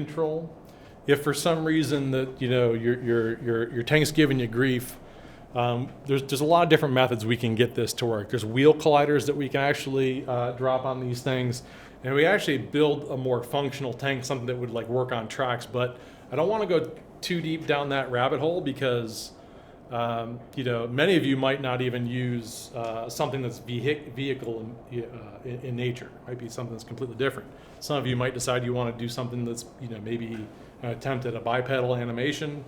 control. If for some reason that your tank's giving you grief, there's a lot of different methods we can get this to work. There's wheel colliders that we can actually drop on these things, and we actually build a more functional tank, something that would like work on tracks. But I don't want to go too deep down that rabbit hole because many of you might not even use something that's vehicle in nature. It might be something that's completely different. Some of you might decide you want to do something that's maybe an attempt at a bipedal animation,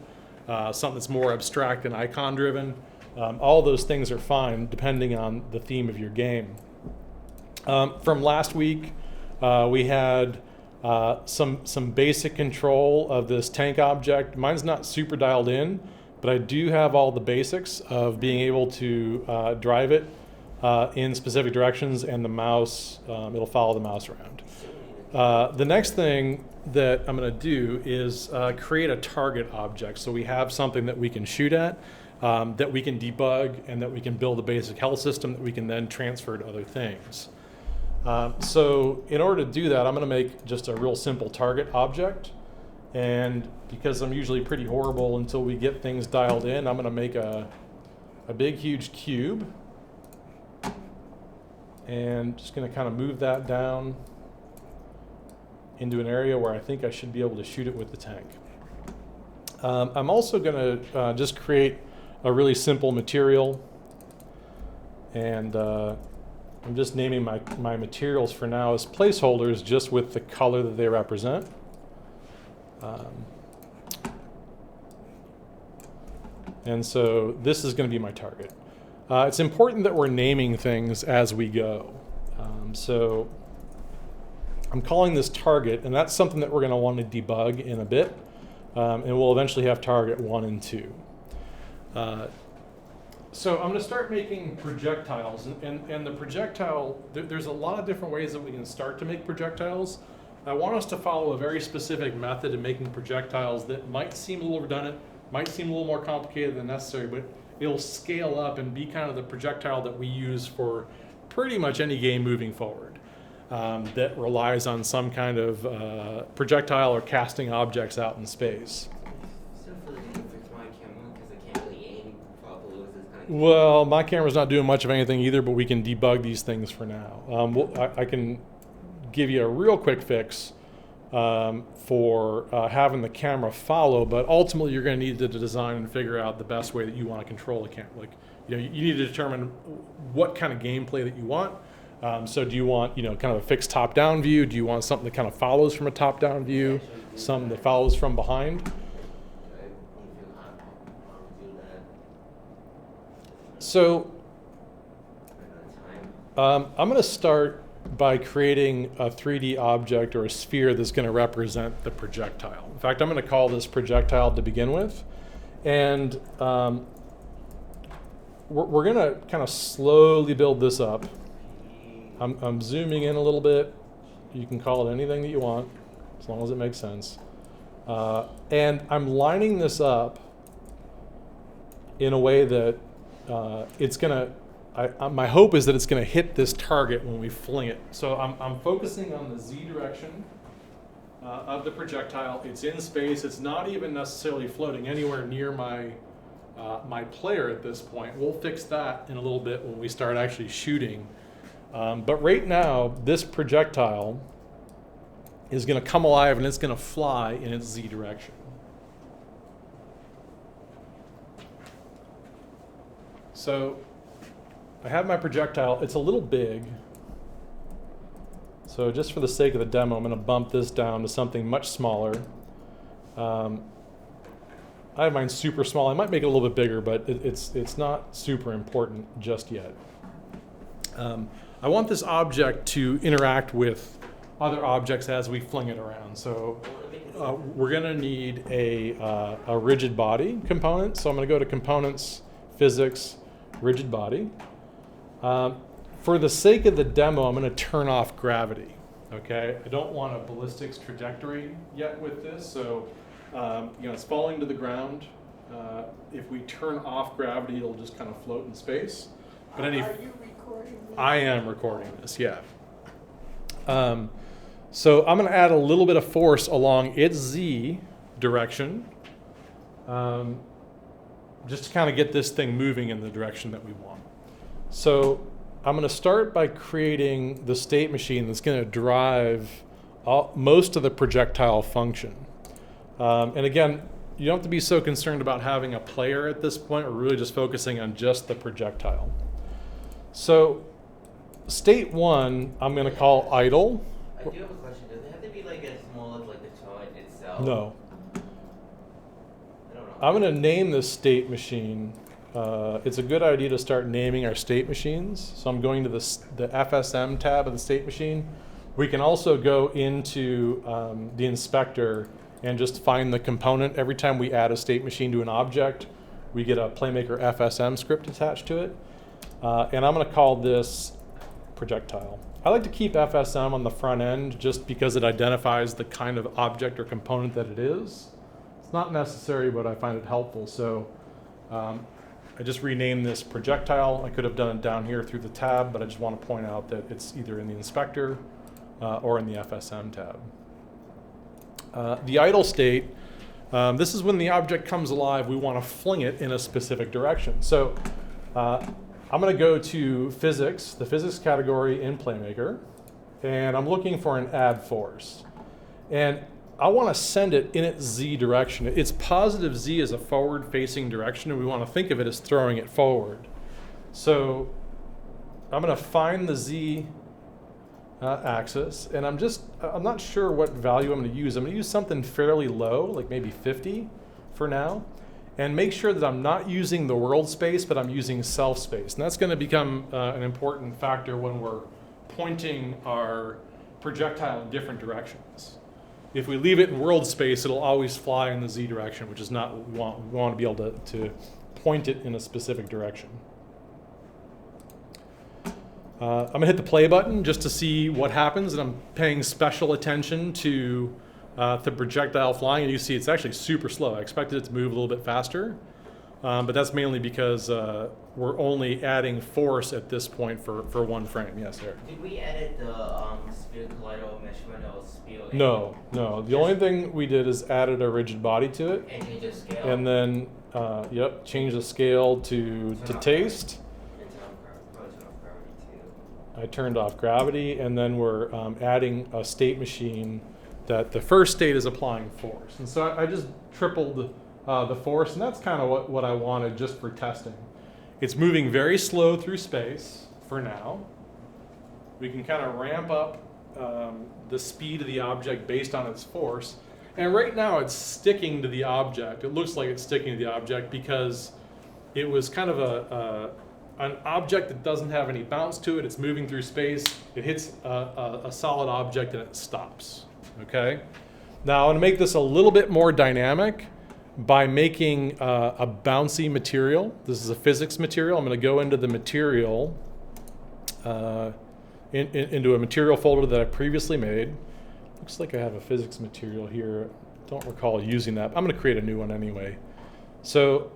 something that's more abstract and icon driven. All those things are fine depending on the theme of your game. From last week, we had some basic control of this tank object. Mine's not super dialed in, but I do have all the basics of being able to drive it in specific directions, and the mouse, it'll follow the mouse around. The next thing that I'm going to do is create a target object. So we have something that we can shoot at, that we can debug, and that we can build a basic health system that we can then transfer to other things. So in order to do that, I'm going to make just a real simple target object. And because I'm usually pretty horrible until we get things dialed in, I'm going to make a big, huge cube. And just going to kind of move that down into an area where I think I should be able to shoot it with the tank. I'm also going to just create a really simple material. And I'm just naming my materials for now as placeholders, just with the color that they represent. And so this is going to be my target. It's important that we're naming things as we go. So I'm calling this target, and that's something that we're going to want to debug in a bit. And we'll eventually have target 1 and 2. So I'm going to start making projectiles, and the projectile, there's a lot of different ways that we can start to make projectiles. I want us to follow a very specific method in making projectiles that might seem a little redundant, might seem a little more complicated than necessary, but it'll scale up and be kind of the projectile that we use for pretty much any game moving forward that relies on some kind of projectile or casting objects out in space. Well, my camera's not doing much of anything either, but we can debug these things for now. I can give you a real quick fix for having the camera follow, but ultimately you're going to need to design and figure out the best way that you want to control the camera. Like, you need to determine what kind of gameplay that you want. So do you want, kind of a fixed top-down view? Do you want something that kind of follows from a top-down view? Something that follows from behind? So I'm going to start by creating a 3D object or a sphere that's going to represent the projectile. In fact, I'm going to call this projectile to begin with. And we're going to kind of slowly build this up. I'm zooming in a little bit. You can call it anything that you want, as long as it makes sense. And I'm lining this up in a way that it's going to, my hope is that it's going to hit this target when we fling it. So I'm focusing on the Z direction of the projectile. It's in space. It's not even necessarily floating anywhere near my player at this point. We'll fix that in a little bit when we start actually shooting. But right now, this projectile is going to come alive and it's going to fly in its Z direction. So I have my projectile. It's a little big. So just for the sake of the demo, I'm going to bump this down to something much smaller. I have mine super small. I might make it a little bit bigger, but it's not super important just yet. I want this object to interact with other objects as we fling it around. So we're going to need a rigid body component. So I'm going to go to Components, Physics, Rigid Body. For the sake of the demo, I'm going to turn off gravity. Okay, I don't want a ballistics trajectory yet with this, so it's falling to the ground. If we turn off gravity, it'll just kind of float in space. But Are you recording this? I am recording this, yeah. So I'm going to add a little bit of force along its z direction, just to kind of get this thing moving in the direction that we want. So I'm going to start by creating the state machine that's going to drive most of the projectile function. And again, you don't have to be so concerned about having a player at this point. We're really just focusing on just the projectile. So state 1, I'm going to call idle. I do have a question. Does it have to be like as small as like the toy itself? No. I don't know. I'm going to name this state machine. It's a good idea to start naming our state machines. So I'm going to the FSM tab of the state machine. We can also go into the inspector and just find the component. Every time we add a state machine to an object, we get a Playmaker FSM script attached to it. And I'm going to call this projectile. I like to keep FSM on the front end just because it identifies the kind of object or component that it is. It's not necessary, but I find it helpful. So I just renamed this projectile. I could have done it down here through the tab, but I just want to point out that it's either in the inspector or in the FSM tab. The idle state, this is when the object comes alive, we want to fling it in a specific direction. So I'm going to go to physics, the physics category in Playmaker, and I'm looking for an add force. And I want to send it in its z direction. Its positive z is a forward-facing direction, and we want to think of it as throwing it forward. So I'm going to find the z axis, and I'm not sure what value I'm going to use. I'm going to use something fairly low, like maybe 50 for now, and make sure that I'm not using the world space, but I'm using self space. And that's going to become an important factor when we're pointing our projectile in different directions. If we leave it in world space, it'll always fly in the z direction, which is not what we want. We want to be able to point it in a specific direction. I'm going to hit the play button just to see what happens, and I'm paying special attention to the projectile flying, and you see it's actually super slow. I expected it to move a little bit faster, but that's mainly because we're only adding force at this point for one frame. Yes, there. Did we edit the sphere collider measurement of sphere? No. The only thing we did is added a rigid body to it. And change the scale. And then, change the scale to taste. I turned off gravity, and then we're adding a state machine that the first state is applying force. And so I just tripled the force, and that's kind of what I wanted just for testing. It's moving very slow through space for now. We can kind of ramp up the speed of the object based on its force. And right now it's sticking to the object. It looks like it's sticking to the object because it was kind of an object that doesn't have any bounce to it. It's moving through space. It hits a solid object and it stops. Okay? Now I'm going to make this a little bit more dynamic by making a bouncy material. This is a physics material. I'm going to go into the material, into a material folder that I previously made. Looks like I have a physics material here. Don't recall using that. I'm going to create a new one anyway. So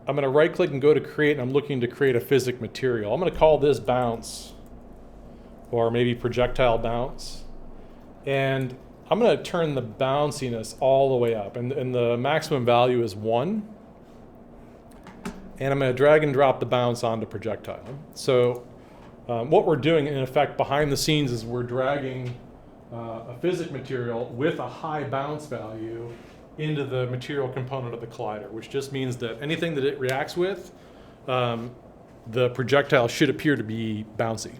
I'm going to right click and go to create, and I'm looking to create a physics material. I'm going to call this bounce, or maybe projectile bounce. And I'm going to turn the bounciness all the way up, and the maximum value is 1. And I'm going to drag and drop the bounce onto projectile. So what we're doing, in effect, behind the scenes is we're dragging a physics material with a high bounce value into the material component of the collider, which just means that anything that it reacts with, the projectile should appear to be bouncy.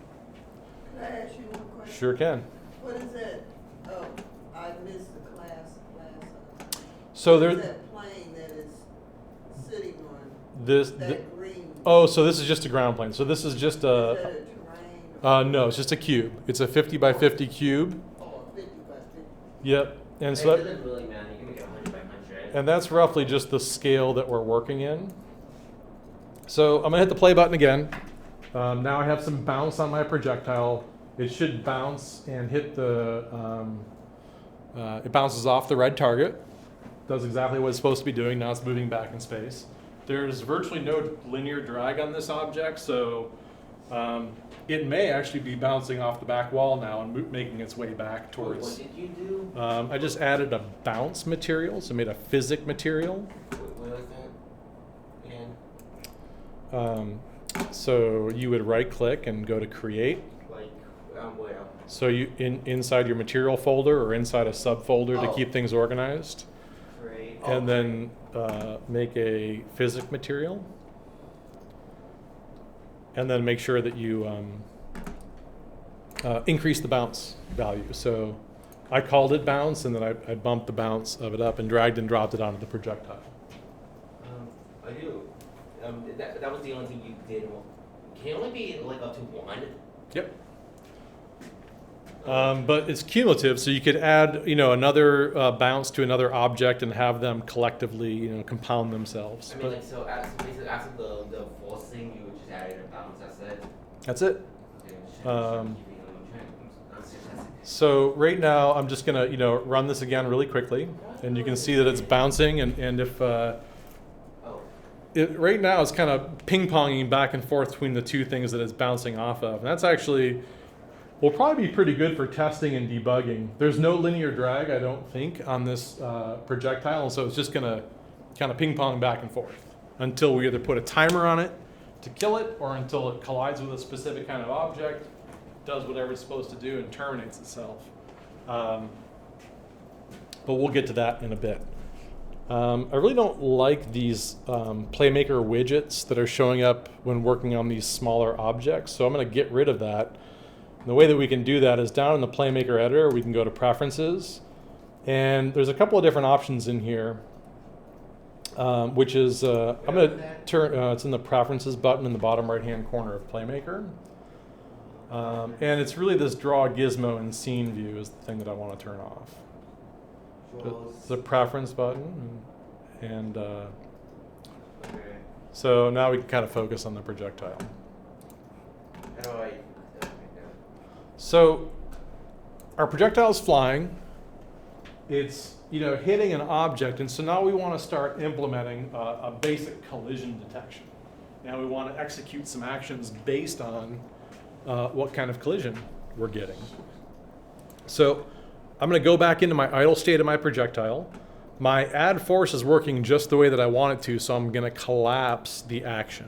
Can I ask you one question? Sure can. What is that? Oh, I missed the class last time. So What is there, that plane that is sitting on? this. That green. Oh, so this is just a ground plane. So this is just Is that a. a terrain? No, it's just a cube. It's a 50 by 50 cube. Oh, 50 by 50. Yep. And It so doesn't really matter. You can make it 100 by 100. and that's roughly just the scale that we're working in. So I'm gonna hit the play button again. Now I have some bounce on my projectile. It should bounce and hit the, it bounces off the red target. Does exactly what it's supposed to be doing. Now it's moving back in space. There's virtually no linear drag on this object, so It may actually be bouncing off the back wall now and making its way back What towards. did you do? I just added a bounce material, so I made a physic material. Where was that? And So you would right click and go to create. like, where? So you inside your material folder or inside a subfolder to Oh. keep things organized, Great. and then make a physic material, and then make sure that you increase the bounce value. So I called it bounce, and then I bumped the bounce of it up and dragged and dropped it onto the projectile. I do. That was the only thing you did. Can it only be like up to 1? Yep. But it's cumulative, so you could add, another bounce to another object and have them collectively, compound themselves. I mean, like, so basically after the forcing, you just added a bounce, that's it? That's it. Okay, shit, Um, keep it on track. That's fantastic. So right now, I'm just gonna, run this again really quickly, and you can see that it's bouncing, and if Oh, right now it's kind of ping-ponging back and forth between the two things that it's bouncing off of, and that's actually will probably be pretty good for testing and debugging. There's no linear drag, I don't think, on this projectile, and so it's just gonna kind of ping-pong back and forth until we either put a timer on it to kill it, or until it collides with a specific kind of object, does whatever it's supposed to do, and terminates itself. But we'll get to that in a bit. I really don't like these Playmaker widgets that are showing up when working on these smaller objects, so I'm going to get rid of that. And the way that we can do that is down in the Playmaker editor, we can go to Preferences, and there's a couple of different options in here, which is, I'm going to turn, it's in the Preferences button in the bottom right-hand corner of Playmaker. And it's really this Draw Gizmo and Scene View is the thing that I want to turn off. The preference button, and okay. so now we can kind of focus on the projectile. How do I? Okay, yeah. So our projectile is flying. It's hitting an object, and so now we want to start implementing a basic collision detection. Now we want to execute some actions based on what kind of collision we're getting. So I'm going to go back into my idle state of my projectile. My add force is working just the way that I want it to, so I'm going to collapse the action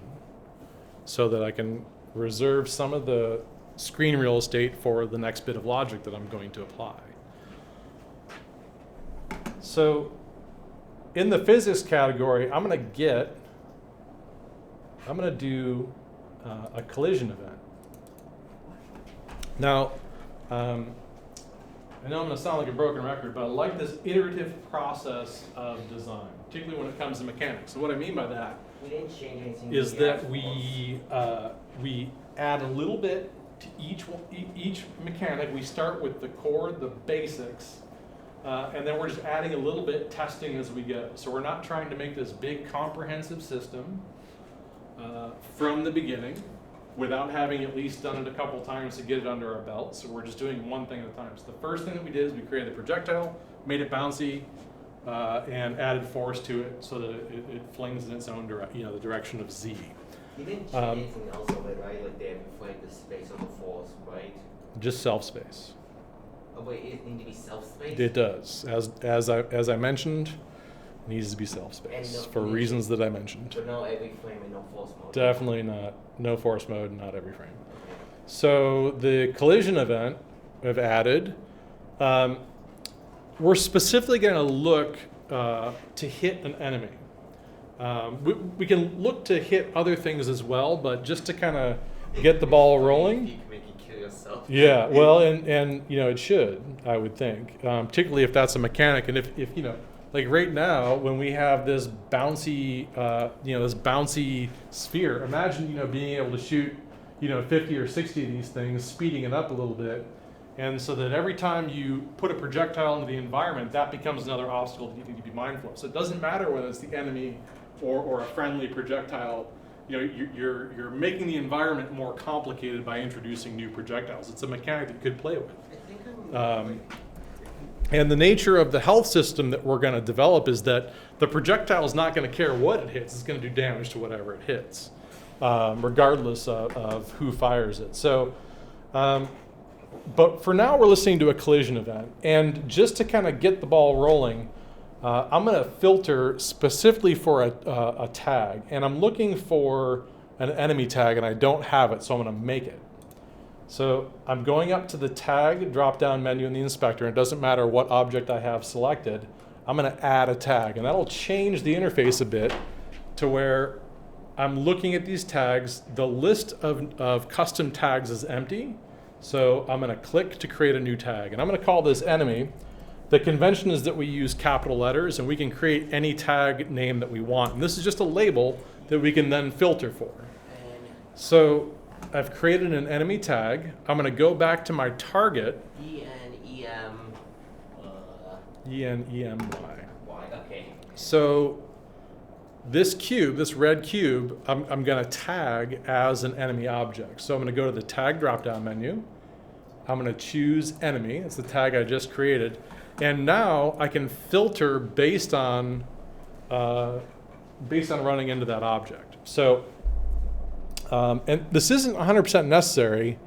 so that I can reserve some of the screen real estate for the next bit of logic that I'm going to apply. So in the physics category, I'm going to do a collision event. Now, I know I'm going to sound like a broken record, but I like this iterative process of design, particularly when it comes to mechanics. So what I mean by that We didn't change anything. is with the that actuals. we add a little bit to each mechanic. We start with the core, the basics, and then we're just adding a little bit, testing as we go. So we're not trying to make this big comprehensive system from the beginning, without having at least done it a couple times to get it under our belt. So we're just doing one thing at a time. So the first thing that we did is we created a projectile, made it bouncy, and added force to it so that it flings in its own the direction of Z. You didn't change anything else of it, right? Like they inflate the space of the force, right? Just self space. Oh wait, it needs to be self-space? It does. As I mentioned, it needs to be self space And no- for reasons that I mentioned. But no every frame and no force mode. Definitely not. No force mode, not every frame. Okay. So the collision event we've added, we're specifically going to look to hit an enemy. We can look to hit other things as well, but just to kind of get the ball rolling. You can make you kill yourself. Yeah, well, and it should, I would think, particularly if that's a mechanic, and if like right now when we have this bouncy sphere. Imagine being able to shoot 50 or 60 of these things, speeding it up a little bit, and so that every time you put a projectile into the environment, that becomes another obstacle that you need to be mindful of. So it doesn't matter whether it's the enemy or a friendly projectile. You're making the environment more complicated by introducing new projectiles. It's a mechanic that you could play with. I think I'm And the nature of the health system that we're going to develop is that the projectile is not going to care what it hits. It's going to do damage to whatever it hits. regardless of who fires it. So, but for now, we're listening to a collision event. And just to kind of get the ball rolling, I'm going to filter specifically for a tag. And I'm looking for an enemy tag, and I don't have it, so I'm going to make it. So I'm going up to the tag drop-down menu in the inspector. It doesn't matter what object I have selected. I'm going to add a tag, and that'll change the interface a bit to where I'm looking at these tags. The list of custom tags is empty. So I'm going to click to create a new tag, and I'm going to call this enemy. The convention is that we use capital letters, and we can create any tag name that we want. And this is just a label that we can then filter for. So I've created an enemy tag. I'm going to go back to my target. E-N-E-M-Y. Why? Okay. So this cube, this red cube, I'm going to tag as an enemy object. So I'm going to go to the tag drop-down menu. I'm going to choose enemy. It's the tag I just created. And now I can filter based on running into that object. So, and this isn't 100% necessary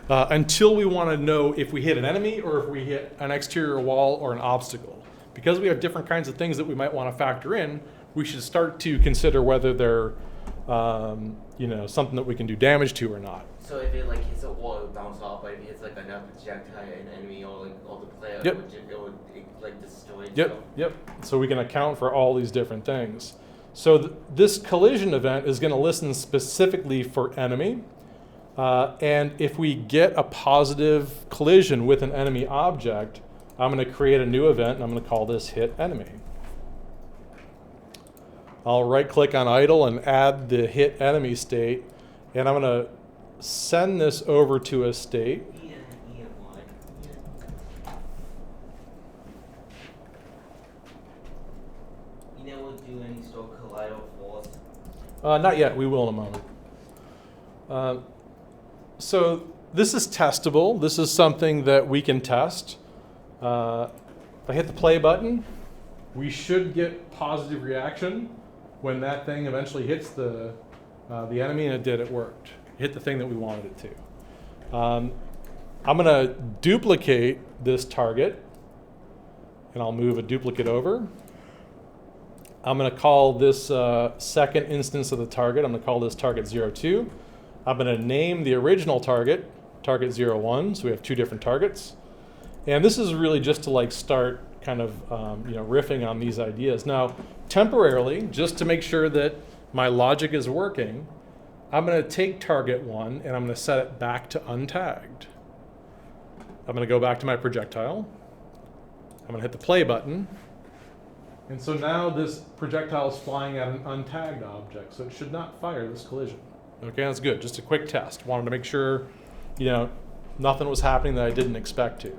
until we want to know if we hit an enemy or if we hit an exterior wall or an obstacle. Because we have different kinds of things that we might want to factor in, we should start to consider whether they're something that we can do damage to or not. So if it like hits a wall, it would bounce off. But if it hits like another projectile, an enemy, or like all the player, Yep. it would like destroy itself. Yep. So we can account for all these different things. So this collision event is going to listen specifically for enemy. And if we get a positive collision with an enemy object, I'm going to create a new event, and I'm going to call this hit enemy. I'll right click on idle and add the hit enemy state, and I'm going to send this over to a state. E-N-E-M-Y. You know, we'll do any sort of collider force. Not yet, we will in a moment. So this is testable. This is something that we can test. If I hit the play button, we should get positive reaction when that thing eventually hits the enemy, and it worked. It hit the thing that we wanted it to. I'm going to duplicate this target, and I'll move a duplicate over. I'm going to call this second instance of the target, I'm going to call this target 02. I'm going to name the original target, target 01, so we have two different targets. And this is really just to like start kind of riffing on these ideas. Now, temporarily, just to make sure that my logic is working, I'm going to take target 1 and I'm going to set it back to untagged. I'm going to go back to my projectile. I'm going to hit the play button. And so now this projectile is flying at an untagged object, so it should not fire this collision. Okay, that's good. Just a quick test. Wanted to make sure, nothing was happening that I didn't expect to.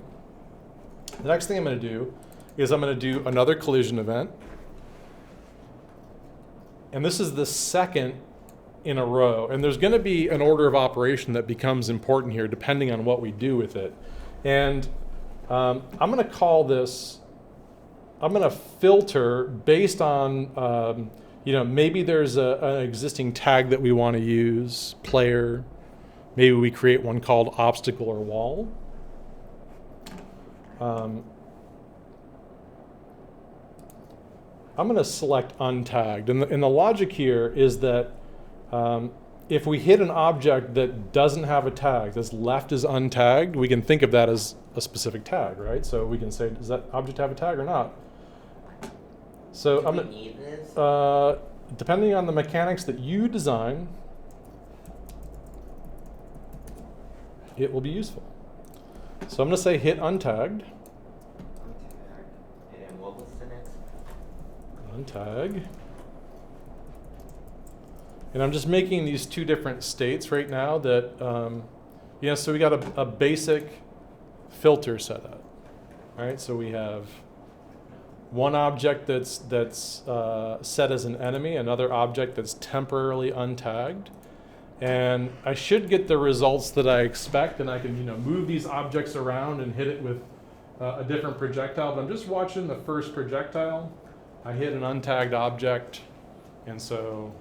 The next thing I'm going to do is I'm going to do another collision event. And this is the second in a row. And there's going to be an order of operation that becomes important here depending on what we do with it. And I'm going to call this, I'm going to filter based on, maybe there's an existing tag that we want to use, player. Maybe we create one called obstacle or wall. I'm going to select untagged. And the logic here is that if we hit an object that doesn't have a tag, that's left as untagged, we can think of that as a specific tag, right? So we can say, does that object have a tag or not? So Do I'm we gonna, need this? depending on the mechanics that you design, it will be useful. So I'm going to say hit untagged. And then what was the next? Untag. And I'm just making these two different states right now that, so we got a basic filter set up, right? So we have one object that's set as an enemy, another object that's temporarily untagged. And I should get the results that I expect, and I can move these objects around and hit it with a different projectile. But I'm just watching the first projectile. I hit an untagged object, and so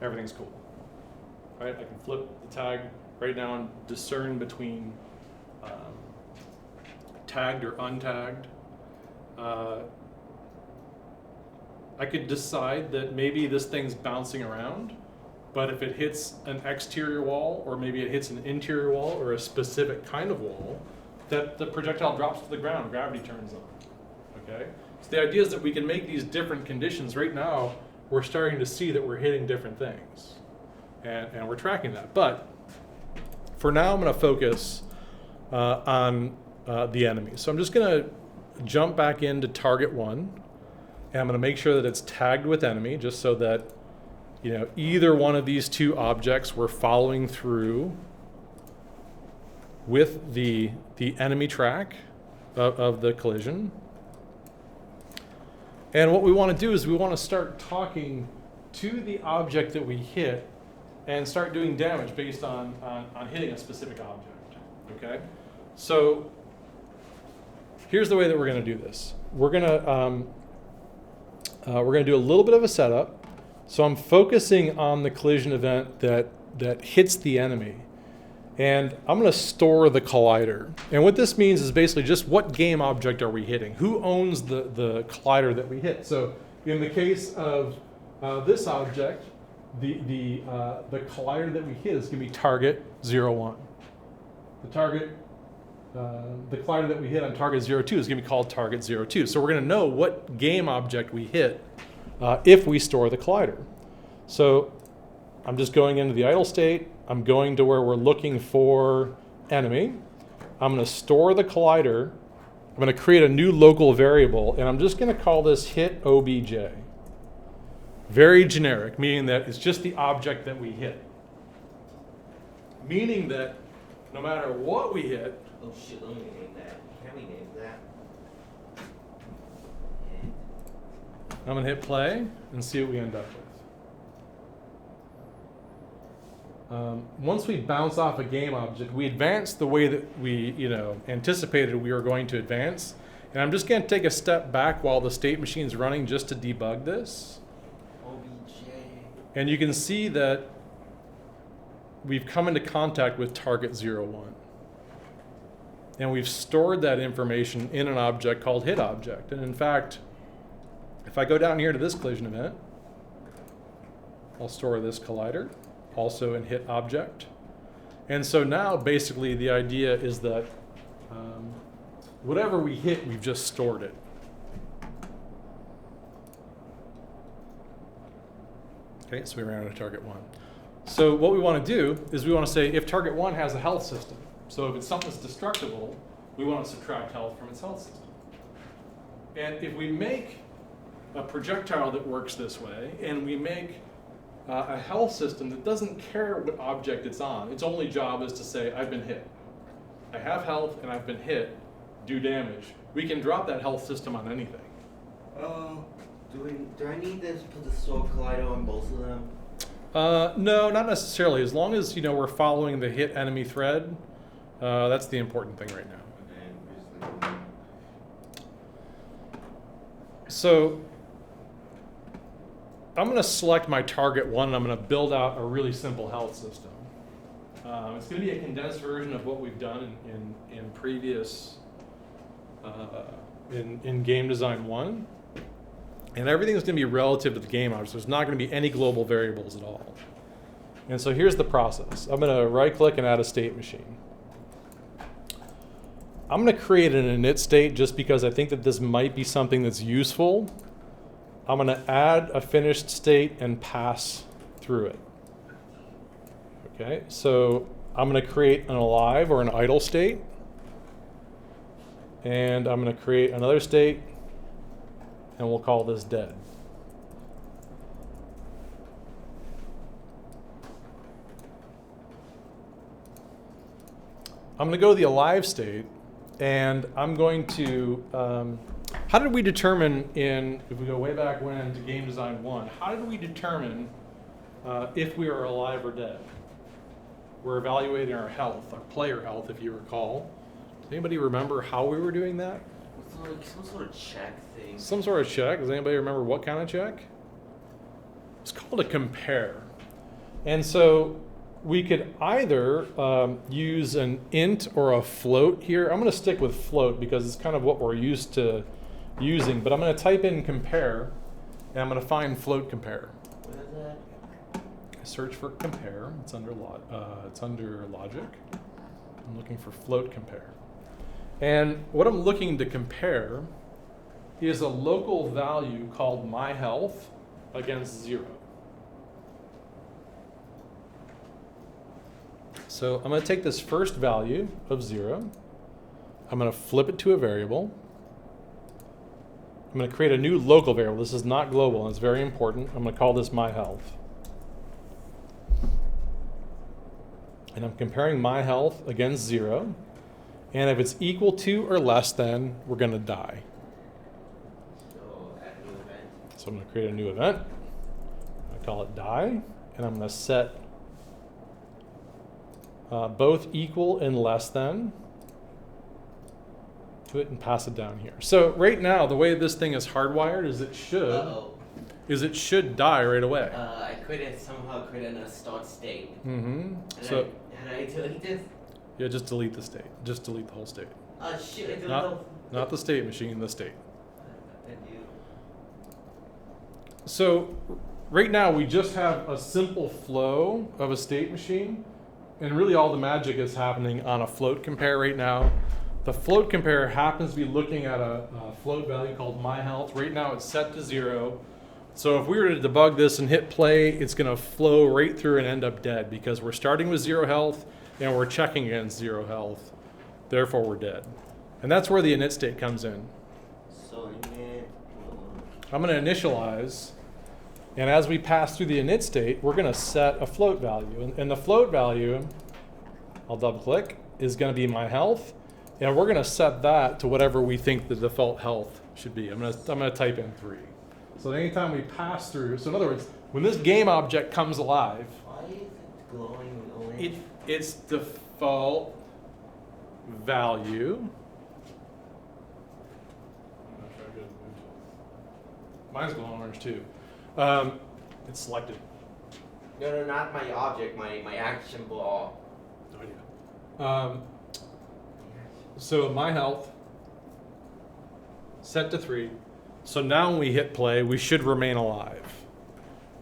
everything's cool. right? I can flip the tag right now and discern between tagged or untagged. I could decide that maybe this thing's bouncing around, but if it hits an exterior wall, or maybe it hits an interior wall, or a specific kind of wall, that the projectile drops to the ground, gravity turns on, okay? So the idea is that we can make these different conditions. Right now, we're starting to see that we're hitting different things, and we're tracking that. But for now, I'm gonna focus on the enemy. So I'm just gonna jump back into target 1, and I'm gonna make sure that it's tagged with enemy, just so that either one of these two objects we're following through with the enemy track of the collision. And what we want to do is we want to start talking to the object that we hit and start doing damage based on hitting a specific object, okay? So here's the way that we're going to do this. We're going to do a little bit of a setup. So I'm focusing on the collision event that hits the enemy. And I'm going to store the collider. And what this means is basically just what game object are we hitting? Who owns the collider that we hit? So in the case of this object, the collider that we hit is going to be target 01. The collider that we hit on target 02 is going to be called target 02. So we're going to know what game object we hit if we store the collider. So I'm just going into the idle state. I'm going to where we're looking for enemy. I'm going to store the collider. I'm going to create a new local variable, and I'm just going to call this hit obj. Very generic, meaning that it's just the object that we hit. Meaning that no matter what we hit, Oh shit, let me name that. Can we name that? I'm going to hit play and see what we end up with. Once we bounce off a game object, we advance the way that we anticipated we were going to advance. And I'm just going to take a step back while the state machine's running just to debug this. OBJ. And you can see that we've come into contact with target 01. And we've stored that information in an object called hit object. And in fact, if I go down here to this collision event, I'll store this collider, also in hit object. And so now basically the idea is that whatever we hit, we've just stored it. Okay, so we ran out of target 1. So what we want to do is we want to say if target 1 has a health system. So if it's something that's destructible, we want to subtract health from its health system. And if we make a projectile that works this way, and we make a health system that doesn't care what object it's on, its only job is to say, I've been hit. I have health and I've been hit, do damage. We can drop that health system on anything. Do I need to put the store collider on both of them? No, not necessarily. As long as we're following the hit enemy thread, that's the important thing right now. So I'm going to select my target 1, and I'm going to build out a really simple health system. It's going to be a condensed version of what we've done in previous in game design 1. And everything's going to be relative to the game object. So there's not going to be any global variables at all. And so here's the process. I'm going to right-click and add a state machine. I'm going to create an init state just because I think that this might be something that's useful. I'm going to add a finished state and pass through it. Okay, so I'm going to create an alive or an idle state. And I'm going to create another state, and we'll call this dead. I'm going to go to the alive state, and I'm going to, how did we determine if we go way back when to game design 1, how did we determine if we are alive or dead? We're evaluating our health, our player health, if you recall. Does anybody remember how we were doing that? It's like some sort of check thing. Some sort of check. Does anybody remember what kind of check? It's called a compare. And so we could either use an int or a float here. I'm going to stick with float because it's kind of what we're used to using, but I'm going to type in compare, and I'm going to find float compare. What is that? Search for compare. It's under logic. I'm looking for float compare. And what I'm looking to compare is a local value called my health against 0. So I'm going to take this first value of 0. I'm going to flip it to a variable. I'm going to create a new local variable. This is not global, and it's very important. I'm going to call this my health. And I'm comparing my health against 0. And if it's equal to or less than, we're going to die. So add a new event. So I'm going to create a new event. I call it die. And I'm going to set both equal and less than to it and pass it down here. So right now, the way this thing is hardwired is it should die right away. I somehow created a start state. Mm-hmm. So how do I delete this? Yeah, just delete the state. Just delete the whole state. Oh shit! I deleted Not the state machine, the state. Thank you. So right now we just have a simple flow of a state machine, and really all the magic is happening on a float compare right now. The float compare happens to be looking at a float value called my health. Right now it's set to 0. So if we were to debug this and hit play, it's going to flow right through and end up dead because we're starting with 0 health and we're checking against 0 health. Therefore we're dead. And that's where the init state comes in. So init. I'm going to initialize, and as we pass through the init state, we're going to set a float value. And the float value, I'll double click, is going to be my health. And we're going to set that to whatever we think the default health should be. I'm going to type in 3. So anytime we pass through, so in other words, when this game object comes alive, Why is it glowing orange? its default value. I'm not sure I could move it. Mine's glowing orange too. It's selected. No, not my object, my action ball. No idea. So my health set to 3. So now when we hit play, we should remain alive,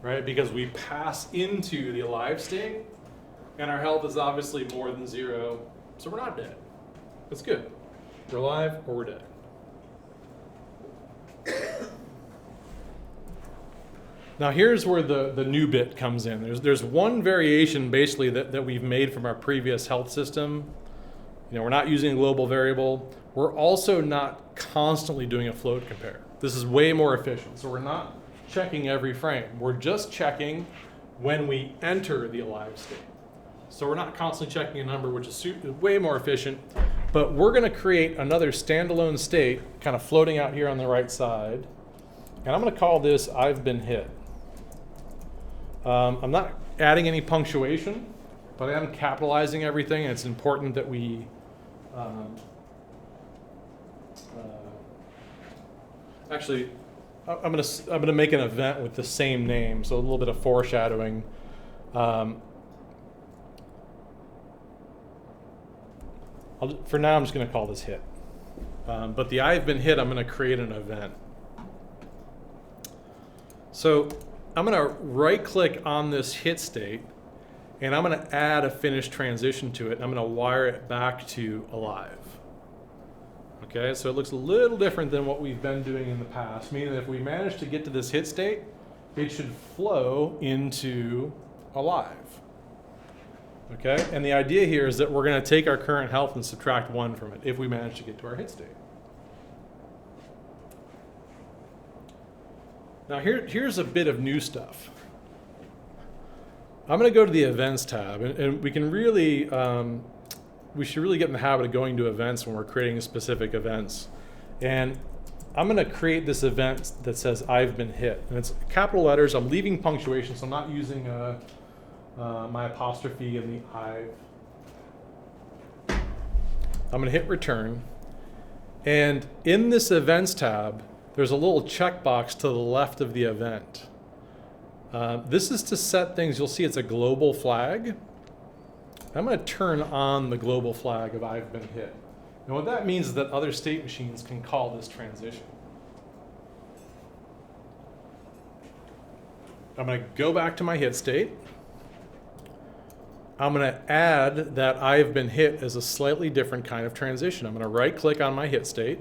right? Because we pass into the alive state, and our health is obviously more than 0, so we're not dead. That's good. We're alive or we're dead. Now here's where the new bit comes in. There's one variation basically that we've made from our previous health system. You know, we're not using a global variable. We're also not constantly doing a float compare. This is way more efficient. So we're not checking every frame. We're just checking when we enter the alive state. So we're not constantly checking a number, which is way more efficient. But we're going to create another standalone state kind of floating out here on the right side. And I'm going to call this I've been hit. I'm not adding any punctuation, but I am capitalizing everything. And it's important that we actually, I'm gonna make an event with the same name, so a little bit of foreshadowing. For now, I'm just gonna call this hit. But the I've been hit, I'm gonna create an event. So I'm gonna right-click on this hit state, and I'm gonna add a finished transition to it. I'm gonna wire it back to alive. Okay, so it looks a little different than what we've been doing in the past, meaning that if we manage to get to this hit state, it should flow into alive. Okay, and the idea here is that we're going to take our current health and subtract 1 from it if we manage to get to our hit state. Now here's a bit of new stuff. I'm going to go to the Events tab, and we can really we should really get in the habit of going to events when we're creating specific events. And I'm going to create this event that says I've been hit. And it's capital letters. I'm leaving punctuation, so I'm not using my apostrophe in the I've. I'm going to hit return. And in this events tab, there's a little checkbox to the left of the event. This is to set things. You'll see it's a global flag. I'm going to turn on the global flag of I've been hit. And what that means is that other state machines can call this transition. I'm going to go back to my hit state. I'm going to add that I've been hit as a slightly different kind of transition. I'm going to right click on my hit state.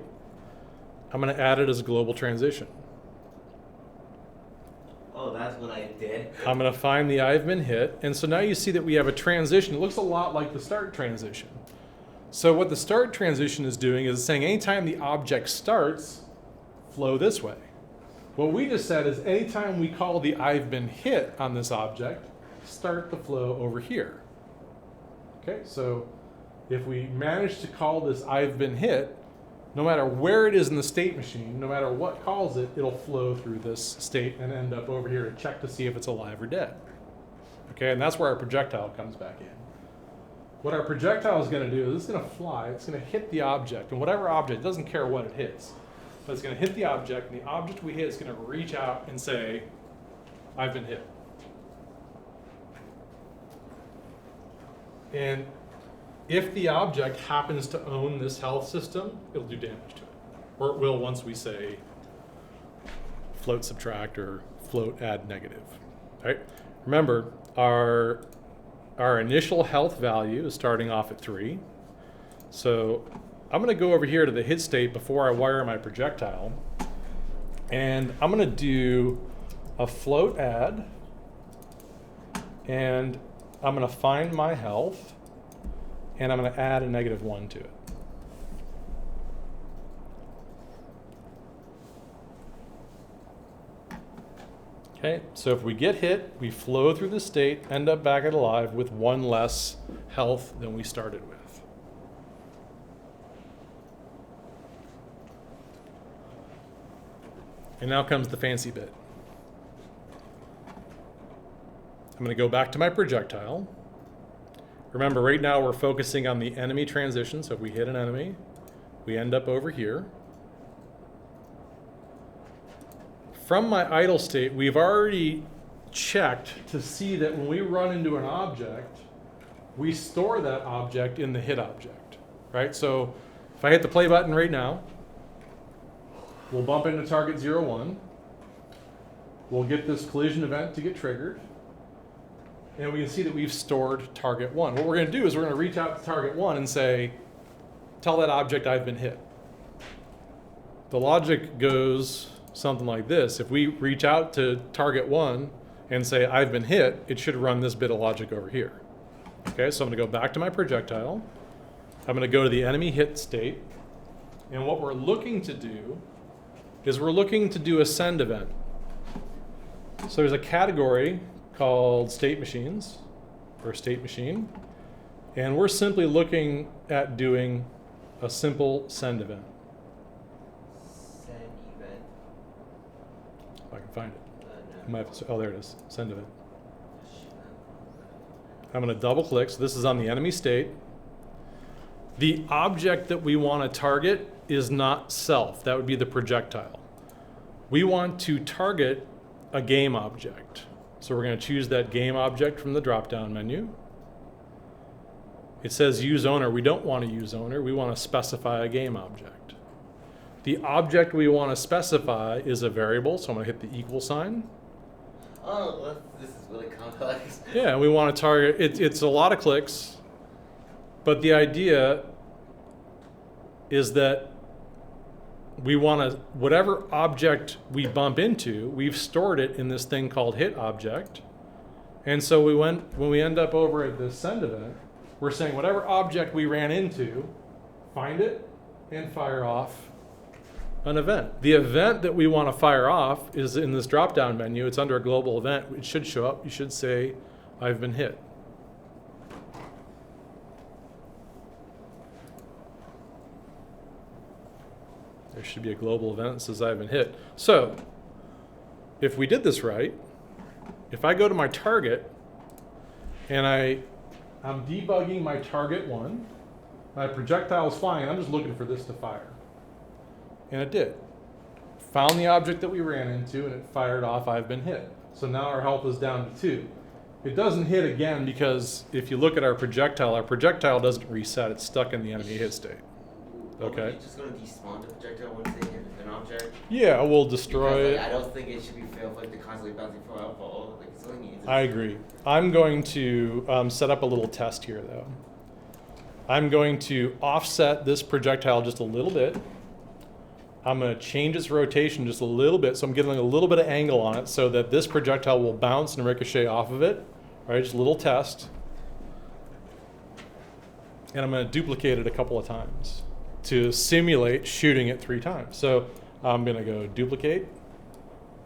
I'm going to add it as a global transition. Oh, that's what I did. I'm going to find the I've been hit. And so now you see that we have a transition. It looks a lot like the start transition. So what the start transition is doing is saying anytime the object starts, flow this way. What we just said is anytime we call the I've been hit on this object, start the flow over here. Okay, so if we manage to call this I've been hit, no matter where it is in the state machine, no matter what calls it, it'll flow through this state and end up over here to check to see if it's alive or dead. Okay, and that's where our projectile comes back in. What our projectile is going to do is it's going to fly, it's going to hit the object, and whatever object, it doesn't care what it hits, but it's going to hit the object, and the object we hit is going to reach out and say, I've been hit. And if the object happens to own this health system, it'll do damage to it. Or it will once we say float subtract or float add negative. All right? Remember, our initial health value is starting off at 3. So I'm going to go over here to the hit state before I wire my projectile. And I'm going to do a float add. And I'm going to find my health, and I'm going to add a -1 to it. Okay, so if we get hit, we flow through the state, end up back at alive with 1 less health than we started with. And now comes the fancy bit. I'm going to go back to my projectile. Remember, right now we're focusing on the enemy transition, so if we hit an enemy, we end up over here. From my idle state, we've already checked to see that when we run into an object, we store that object in the hit object, right? So if I hit the play button right now, we'll bump into target 01. We'll get this collision event to get triggered. And we can see that we've stored target 1. What we're going to do is we're going to reach out to target 1 and say, tell that object I've been hit. The logic goes something like this. If we reach out to target 1 and say I've been hit, it should run this bit of logic over here. Okay, so I'm going to go back to my projectile. I'm going to go to the enemy hit state. And what we're looking to do is we're looking to do a send event. So there's a category called state machines, or state machine, and we're simply looking at doing a simple send event. Send event. If I can find it. No. Oh, there it is, send event. I'm going to double click, so this is on the enemy state. The object that we want to target is not self, that would be the projectile. We want to target a game object. So we're going to choose that game object from the drop-down menu. It says use owner. We don't want to use owner. We want to specify a game object. The object we want to specify is a variable, so I'm going to hit the equal sign. Oh, this is really complex. Yeah, and we want to target, it's a lot of clicks, but the idea is that we want to, whatever object we bump into, we've stored it in this thing called hit object. And so when we end up over at this send event, we're saying whatever object we ran into, find it and fire off an event. The event that we want to fire off is in this drop-down menu. It's under a global event. It should show up. You should say, I've been hit. There should be a global event that says I've been hit. So if we did this right, if I go to my target and I'm debugging my target 1, my projectile is flying, and I'm just looking for this to fire. And it did. Found the object that we ran into, and it fired off I've been hit. So now our health is down to 2. It doesn't hit again because if you look at our projectile doesn't reset. It's stuck in the enemy hit state. Okay. Are you just gonna despawn the projectile once they hit an object? Yeah, we'll destroy Because, it. I don't think it should be fair for it to constantly bouncing for alpha. Like it's only needs. I agree. I'm going to set up a little test here, though. I'm going to offset this projectile just a little bit. I'm going to change its rotation just a little bit, so I'm getting a little bit of angle on it so that this projectile will bounce and ricochet off of it. All right, just a little test. And I'm going to duplicate it a couple of times to simulate shooting it 3 times. So I'm going to go duplicate,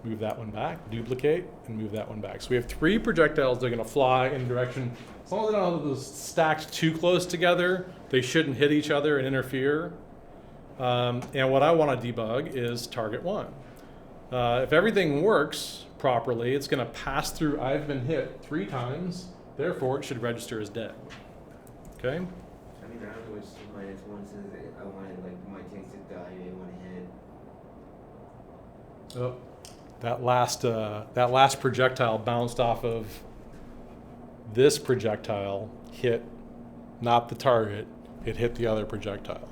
move that one back, duplicate, and move that one back. So we have 3 projectiles that are going to fly in direction. As long as they don't have those stacked too close together, they shouldn't hit each other and interfere. And what I want to debug is target 1. If everything works properly, it's going to pass through I've been hit 3 times, therefore it should register as dead. Okay? I mean, I don't know which minus one says I wanted like my tanks to die. I want to hit. Oh, that last projectile bounced off of this projectile, hit not the target, it hit the other projectile.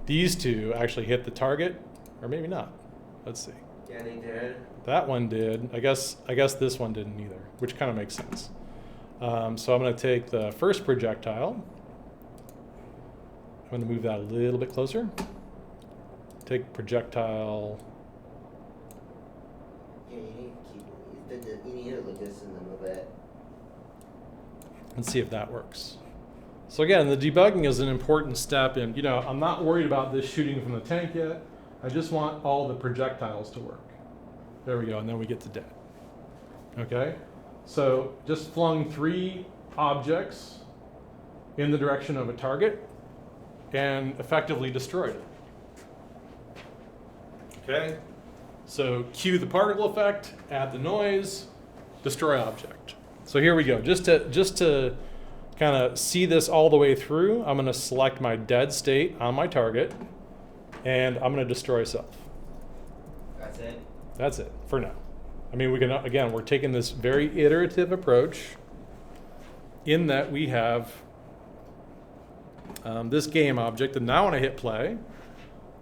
These 2 actually hit the target, or maybe not. Let's see. Yeah, they did. That one did. I guess this one didn't either, which kind of makes sense. So I'm going to take the first projectile. I'm going to move that a little bit closer. Take projectile. Yeah, you need to keep. You need to look this and then move it. And see if that works. So again, the debugging is an important step in, I'm not worried about this shooting from the tank yet. I just want all the projectiles to work. There we go, and then we get to dead. Okay? So just flung 3 objects in the direction of a target and effectively destroyed it. Okay? So cue the particle effect, add the noise, destroy object. So here we go. Just to kind of see this all the way through, I'm going to select my dead state on my target, and I'm going to destroy self. That's it. That's it for now. I mean, we're taking this very iterative approach in that we have this game object, and now when I hit play,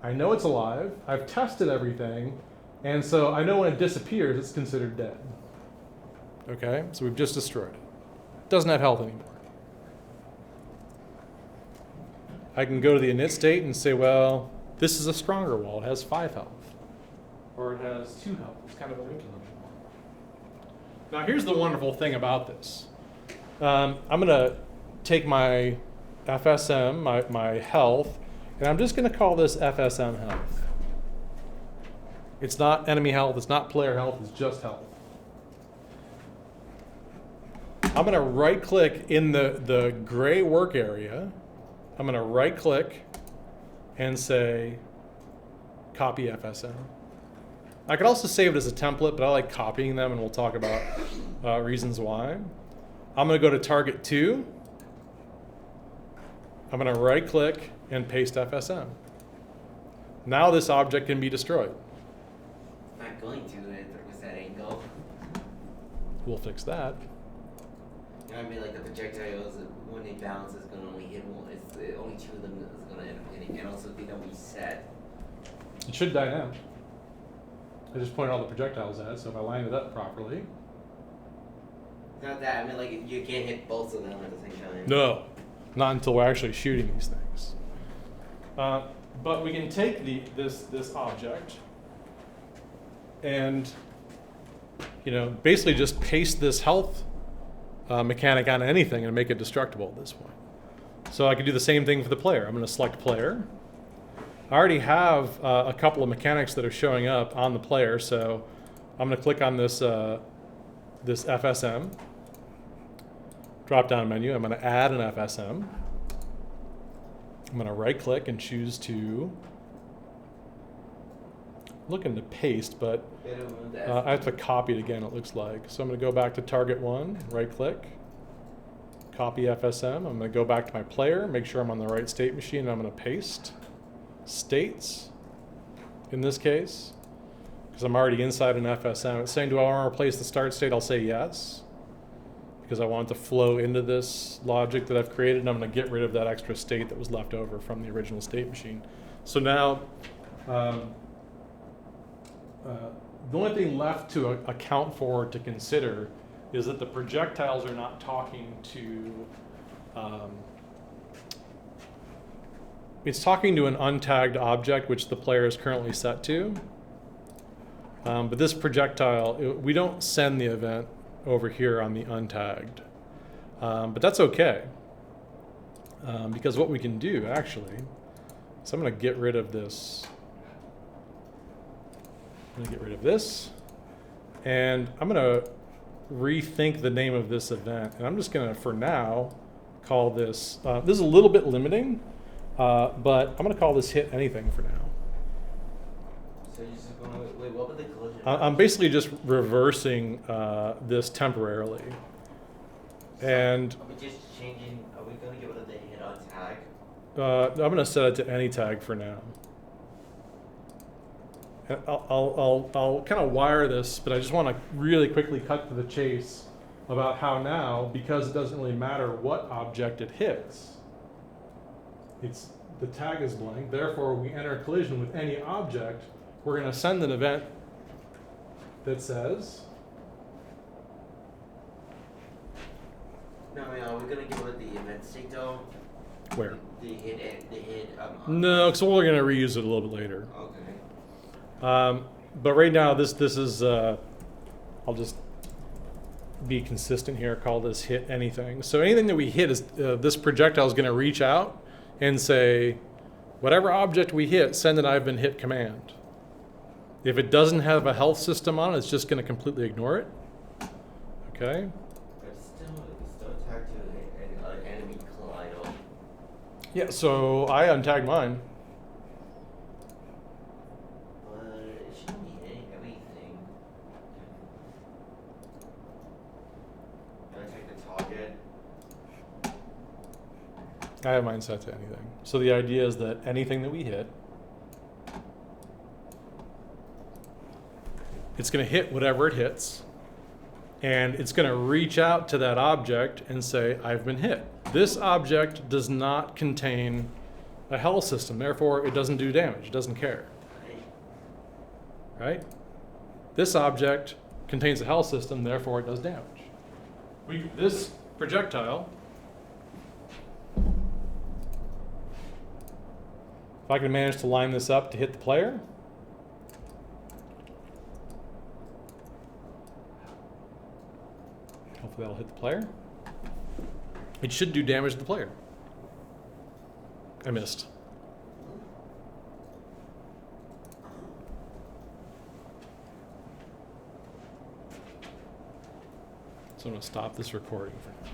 I know it's alive, I've tested everything, and so I know when it disappears, it's considered dead. Okay, so we've just destroyed it. Doesn't have health anymore. I can go to the init state and say, well, this is a stronger wall. It has 5 health. Or it has 2 health. It's kind of a weak one. Now, here's the wonderful thing about this. I'm going to take my FSM, my health, and I'm just going to call this FSM Health. It's not enemy health. It's not player health. It's just health. I'm going to right-click in the gray work area. I'm going to right-click and say copy FSM. I could also save it as a template, but I like copying them, and we'll talk about reasons why. I'm going to go to target 2. I'm going to right-click and paste FSM. Now this object can be destroyed. It's not going to with that angle. We'll fix that. You know what I mean? Like the projectiles, when they bounce, it's going to only hit one. It's only 2 of them is going to end up hitting. And also, they don't reset. It should die now. I just pointed all the projectiles at it, so if I line it up properly. Not that. I mean, like you can't hit both of them at the same time. No, not until we're actually shooting these things. But we can take this object and basically just paste this health mechanic on anything and make it destructible at this point. So I could do the same thing for the player. I'm going to select player. I already have a couple of mechanics that are showing up on the player, so I'm going to click on this FSM drop-down menu. I'm going to add an FSM. I'm going to right-click and choose to looking to paste, but I have to copy it again, it looks like. So I'm going to go back to target 1, right-click, copy FSM. I'm going to go back to my player, make sure I'm on the right state machine, and I'm going to paste states in this case, because I'm already inside an FSM. It's saying, do I want to replace the start state? I'll say yes. because I want it to flow into this logic that I've created, and I'm going to get rid of that extra state that was left over from the original state machine. So now, the only thing left to account for, to consider, is that the projectiles are not talking to, it's talking to an untagged object, which the player is currently set to. But this projectile, we don't send the event over here on the untagged. But that's okay. Because what we can do, actually, so I'm going to get rid of this. I'm going to get rid of this. And I'm going to rethink the name of this event. And I'm just going to, for now, call this, this is a little bit limiting, but I'm going to call this hit anything for now. So you're just going to, wait, what would the collision? I'm basically just reversing this temporarily. And Are we just changing, are we going to get rid of the hit on tag? I'm going to set it to any tag for now. And I'll kind of wire this, but I just want to really quickly cut to the chase about how now, because it doesn't really matter what object it hits, the tag is blank, therefore we enter collision with any object, we're going to send an event that says, No, I mean, are we going to get rid of the event state though? where? The hit, No, because we're going to reuse it a little bit later. Okay. But right now, this is, I'll just be consistent here, call this hit anything. So anything that we hit is, this projectile is going to reach out and say, whatever object we hit, send an I've been hit command. If it doesn't have a health system on it, it's just going to completely ignore it. Okay? But it's still tagged to an enemy collider. Yeah, so I untagged mine. But it shouldn't be hitting everything. Gonna take the target. I have mine set to anything. So the idea is that anything that we hit, it's going to hit whatever it hits, and it's going to reach out to that object and say, I've been hit. This object does not contain a health system, therefore it doesn't do damage, it doesn't care. Right? This object contains a health system, therefore it does damage. This projectile, if I can manage to line this up to hit the player, hopefully that'll hit the player. It should do damage to the player. I missed. So I'm going to stop this recording for now.